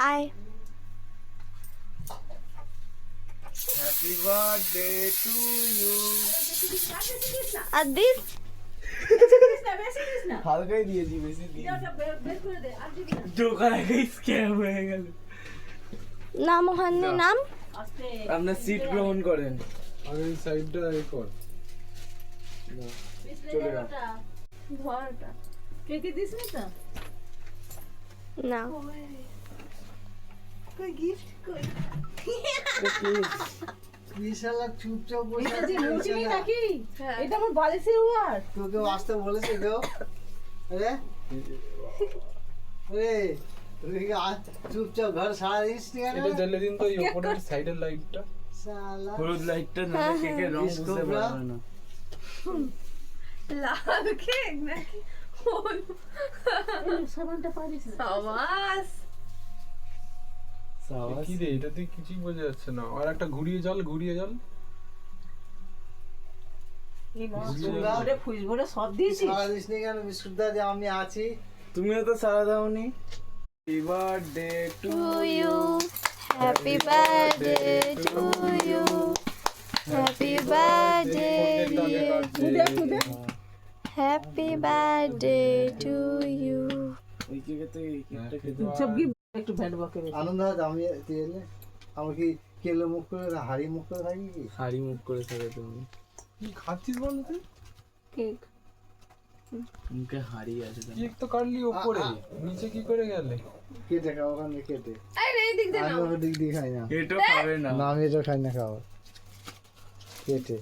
আয় happy birthday to you. আর দিস হালকাই দিয়েছি, বেশি দিই দোকানে গিয়ে স্ক্যাম হয়ে গেল। নাম ওখানে নাম আপনার সিট গ্রহণ করেন। আর এই সাইডটা এ কর না চলে গেল। ধরটা কেকে দিস না তো না কই গিফট কই বিশালা চুপচাপ বসে এটা যে আছে, মুচি বিশালা। নাকি হ্যাঁ। এটা আমার বালিশের ওয়ার তোকে আসতে বলেছে কেউ? আরে আরে তুই কি চুপচাপ ঘর সারা দিস নি কেন? এটা জ্বালিয়ে দিন তো এই উপরের সাইডের লাইটটা। শালা হলুদ লাইটটা না কেকের রং বুঝতে বিস্কুটরা? পারবে না। লাল কেক নাকি সাবানটা পারিস না সাবাস সাবাস। কি রে, এটা তুই কিছুই বোঝা যাচ্ছে না। আর একটা ঘুরিয়ে জল এই মাছ বিস্কুটরা? ভরে ফুস ভরে সব দিয়েছিস সারা দিস নি কেন? বিস্কুট দা যে আমি আছি। তুমিও তো সারা দাওনি। Happy birthday to to you happy birthday to you happy birthday happy birthday to you ওই কেকে তো এই কেকটা খেতে সব গিফট একটু ভ্যাট বকে আনন্দ হয় তো আমি তুই এলে আমার কি কেলো মুখ করে হাড়ি মুখ করে থাকি কি? হাড়ি মুখ করে থাকে তুমি। কি খাচ্ছিস বল তুই? কেক মুখে হাড়ি আছে তো। কেক তো কাটলি উপরে, নিচে কি করে গেলে? কেটে খাও ওখানে কেটে। আরে এই দিক দিয়ে আমি নাও ওখান দিক দিয়ে খাই না। এটা খাবে না। না আমি এটা খাই না খাও কেটে।